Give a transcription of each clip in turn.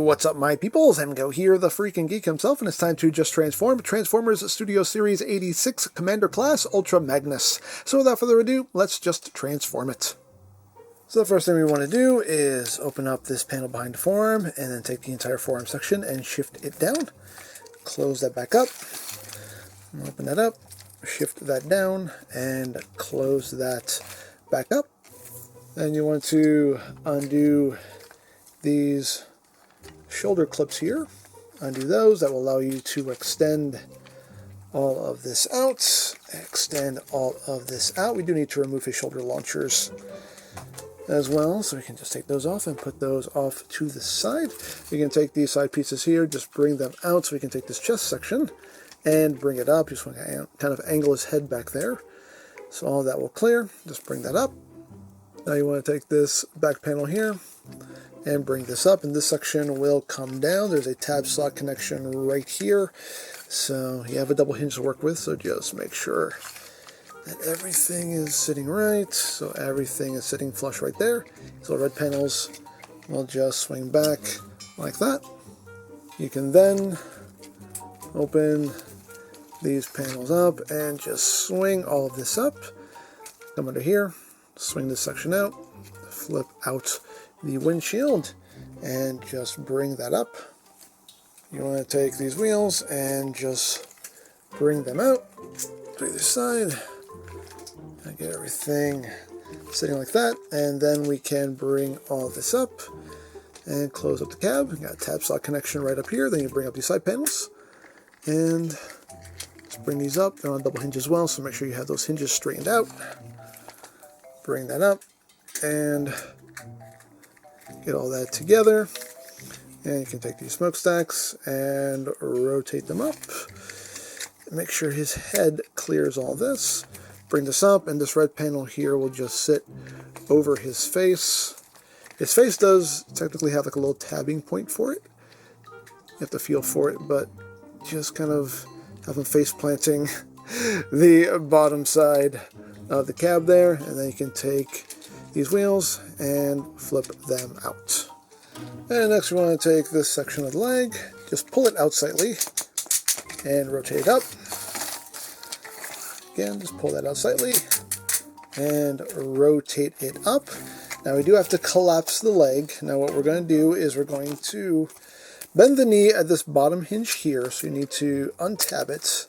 what's up my peoples? Go here, the freaking geek himself, and it's time to just transform Transformers Studio Series 86 Commander Class Ultra Magnus. So without further ado, let's just transform it. So the first thing we want to do is open up this panel behind the forearm, and then take the entire forearm section and shift it down. Close that back up, open that up, shift that down, and close that back up. Then you want to undo these shoulder clips here. Undo those. That will allow you to extend all of this out. Extend all of this out. We do need to remove his shoulder launchers as well, so we can just take those off and put those off to the side. You can take these side pieces here, just bring them out so we can take this chest section and bring it up. Just want to kind of angle his head back there. So all that will clear. Just bring that up. Now you want to take this back panel here and bring this up, and this section will come down. There's a tab slot connection right here, so you have a double hinge to work with, so just make sure that everything is sitting right. So everything is sitting flush right there. So red panels will just swing back like that. You can then open these panels up and just swing all of this up. Come under here, swing this section out, flip out the windshield, and just bring that up. You want to take these wheels and just bring them out to either side and get everything sitting like that, and then we can bring all this up and close up the cab. You got a tab slot connection right up here. Then you bring up these side panels and just bring these up. They're on double hinge as well, so make sure you have those hinges straightened out. Bring that up and get all that together, and you can take these smokestacks and rotate them up. Make sure his head clears all this. Bring this up, and this red panel here will just sit over his face. His face does technically have like a little tabbing point for it. You have to feel for it, but just kind of have him face planting the bottom side of the cab there, and then you can take these wheels and flip them out. And next we want to take this section of the leg, just pull it out slightly and rotate it up. Again, just pull that out slightly and rotate it up. Now we do have to collapse the leg. Now what we're going to do is we're going to bend the knee at this bottom hinge here, so you need to untab it,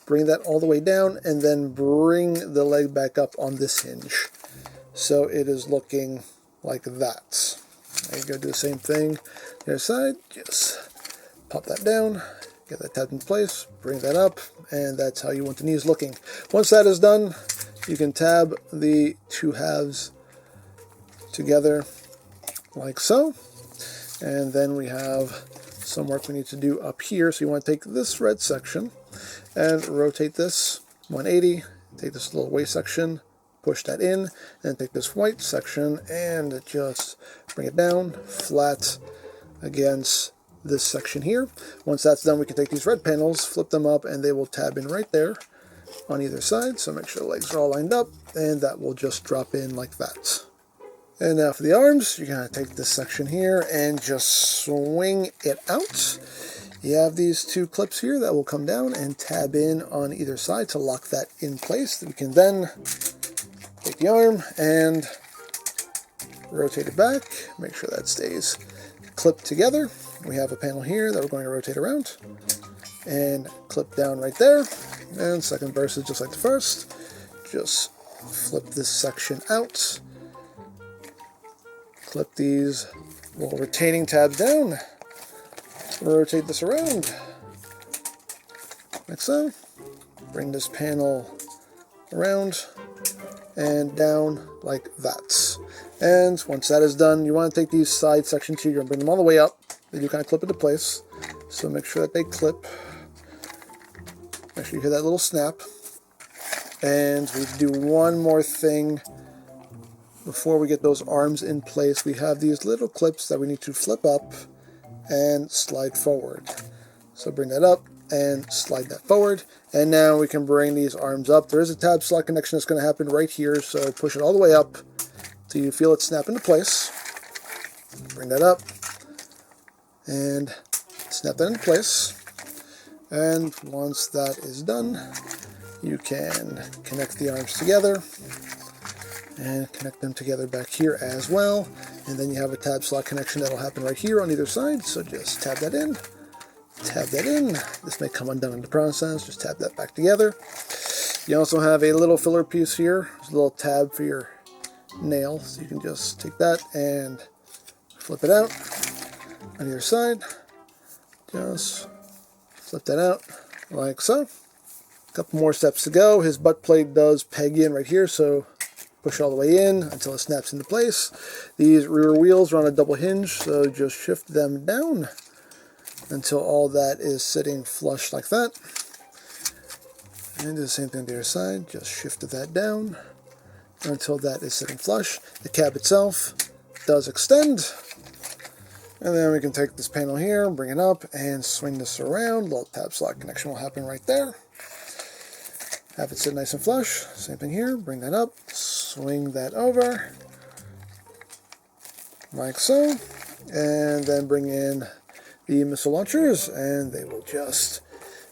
bring that all the way down, and then bring the leg back up on this hinge. So it is looking like that. Now you go do the same thing the other side. Just pop that down, get that tapped in place, bring that up, and that's how you want the knees looking. Once that is done, you can tab the two halves together like so. And then we have some work we need to do up here. So you want to take this red section and rotate this 180, take this little waist section, push that in, and take this white section and just bring it down flat against this section here. Once that's done, we can take these red panels, flip them up, and they will tab in right there on either side. So make sure the legs are all lined up, and that will just drop in like that. And now for the arms, you're going to take this section here and just swing it out. You have these two clips here that will come down and tab in on either side to lock that in place. We can then take the arm and rotate it back. Make sure that stays clipped together. We have a panel here that we're going to rotate around and clip down right there. And second verse is just like the first. Just flip this section out. Clip these little retaining tabs down. Rotate this around like so. Bring this panel around and down like that. And once that is done, you want to take these side sections here, you're going to bring them all the way up. They do kind of clip into place, so make sure that they clip. Make sure you hear that little snap. And we do one more thing before we get those arms in place. We have these little clips that we need to flip up and slide forward. So bring that up and slide that forward, and now we can bring these arms up. There is a tab slot connection that's going to happen right here, so push it all the way up till you feel it snap into place. Bring that up, and snap that into place. And once that is done, you can connect the arms together and connect them together back here as well. And then you have a tab slot connection that'll happen right here on either side. So just tab that in, tab that in. This may come undone in the process. Just tab that back together. You also have a little filler piece here. There's a little tab for your nail. So you can just take that and flip it out on either side. Just flip that out like so. A couple more steps to go. His butt plate does peg in right here, so push all the way in until it snaps into place. These rear wheels are on a double hinge, so just shift them down until all that is sitting flush like that. And do the same thing on the other side. Just shift that down until that is sitting flush. The cab itself does extend. And then we can take this panel here, bring it up, and swing this around. Little tab slot connection will happen right there. Have it sit nice and flush. Same thing here. Bring that up. Swing that over. Like so. And then bring in the missile launchers. And they will just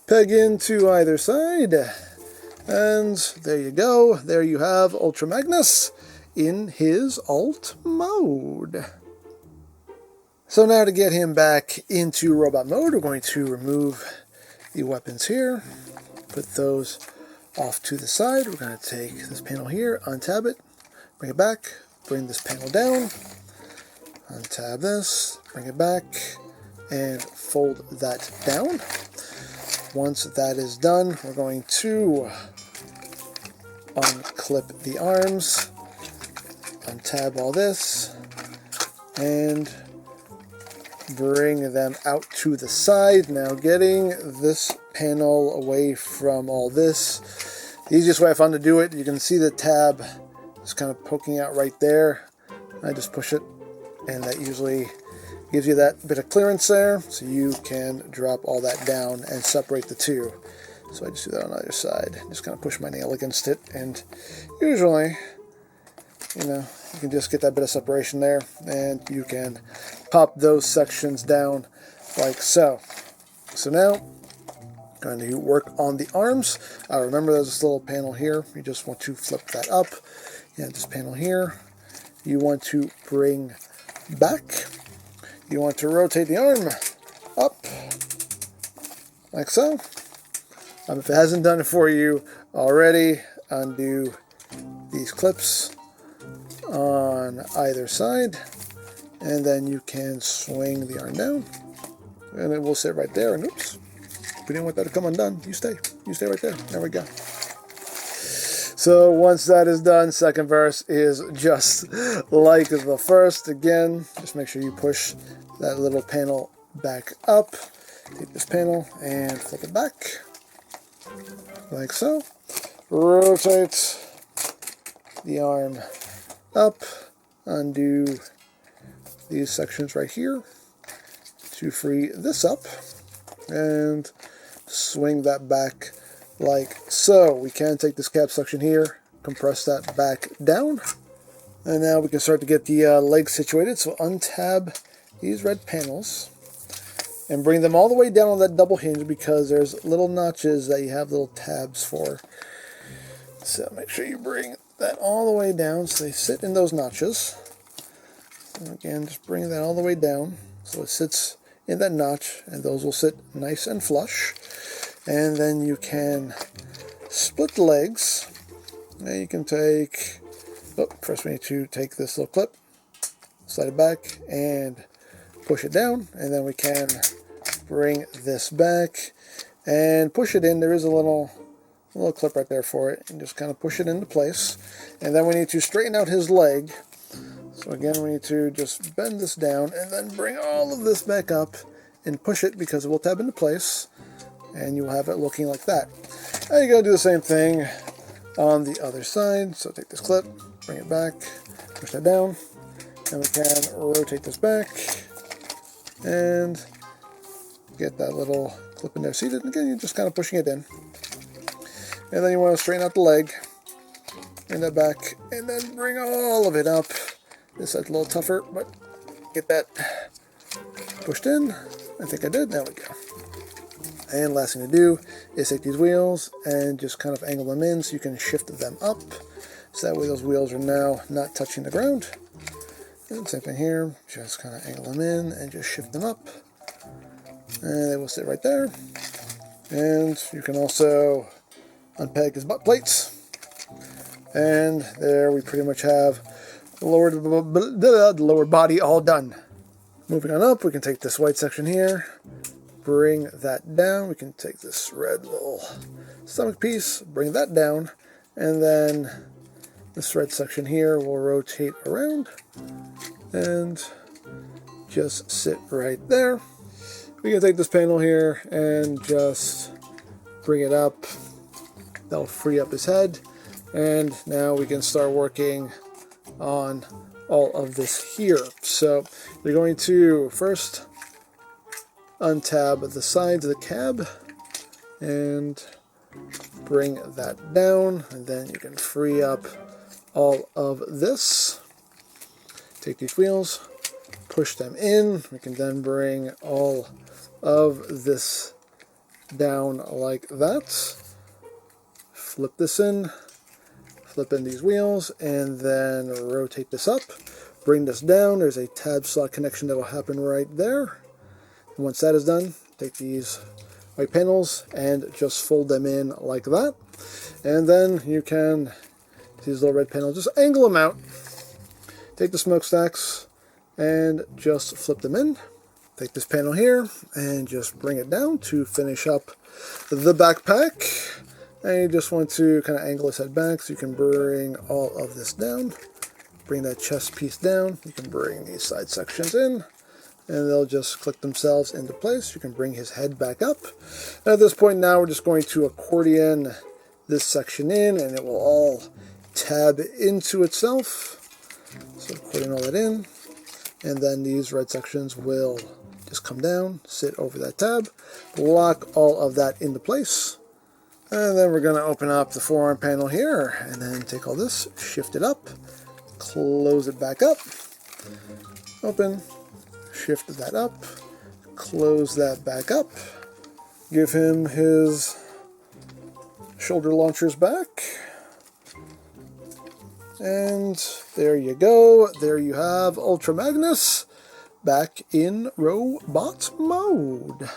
peg into either side. And there you go. There you have Ultra Magnus in his alt mode. So now to get him back into robot mode, we're going to remove the weapons here. Put those off to the side. We're going to take this panel here, untab it, bring it back, bring this panel down, untab this, bring it back, and fold that down. Once that is done, we're going to unclip the arms, untab all this, and bring them out to the side. Now getting this panel away from all this, the easiest way I found to do it, you can see the tab is kind of poking out right there. I just push it, and that usually gives you that bit of clearance there, so you can drop all that down and separate the two. So I just do that on either side. Just kind of push my nail against it, and usually, you know, you can just get that bit of separation there, and you can pop those sections down like so. So now, going to work on the arms. Remember there's this little panel here. You just want to flip that up. And this panel here, you want to bring back. You want to rotate the arm up, like so. If it hasn't done it for you already, undo these clips on either side, and then you can swing the arm down, and it will sit right there. And oops, we didn't want that to come undone. You stay right there. There we go. So once that is done, second verse is just like the first. Again, just make sure you push that little panel back up. Take this panel and flip it back, like so. Rotate the arm up, undo these sections right here to free this up, and swing that back like so. We can take this cap section here, compress that back down, and now we can start to get the legs situated. So untab these red panels and bring them all the way down on that double hinge, because there's little notches that you have little tabs for. So make sure you bring that all the way down so they sit in those notches. And again, just bring that all the way down so it sits in that notch, and those will sit nice and flush. And then you can split the legs. Now you can take, first we need to take this little clip, slide it back, and push it down, and then we can bring this back and push it in. There is a little clip right there for it, and just kind of push it into place. And then we need to straighten out his leg. So again, we need to just bend this down and then bring all of this back up and push it, because it will tab into place, and you'll have it looking like that. Now you gotta do the same thing on the other side. So take this clip, bring it back, push that down, and we can rotate this back and get that little clip in there seated. Again, you're just kind of pushing it in. And then you want to straighten out the leg, bring that back, and then bring all of it up. This side's a little tougher, but get that pushed in. I think I did. There we go. And last thing to do is take these wheels and just kind of angle them in so you can shift them up. So that way those wheels are now not touching the ground. And same thing here, just kind of angle them in and just shift them up. And they will sit right there. And you can also unpeg his butt plates. And there we pretty much have the lower body all done. Moving on up, we can take this white section here, bring that down. We can take this red little stomach piece, bring that down, and then this red section here will rotate around and just sit right there. We can take this panel here and just bring it up. That'll free up his head. And now we can start working on all of this here. So you're going to first untab the sides of the cab and bring that down, and then you can free up all of this. Take these wheels, push them in. We can then bring all of this down like that. Flip this in, flip in these wheels, and then rotate this up. Bring this down. There's a tab slot connection that will happen right there. And once that is done, take these white panels and just fold them in like that. And then you can, these little red panels, just angle them out. Take the smokestacks and just flip them in. Take this panel here and just bring it down to finish up the backpack. And you just want to kind of angle his head back so you can bring all of this down. Bring that chest piece down. You can bring these side sections in, and they'll just click themselves into place. You can bring his head back up. And at this point now, we're just going to accordion this section in, and it will all tab into itself. So accordion all that in, and then these red sections will just come down, sit over that tab, lock all of that into place. And then we're going to open up the forearm panel here, and then take all this, shift it up, close it back up, open, shift that up, close that back up, give him his shoulder launchers back, and there you go. There you have Ultra Magnus back in robot mode.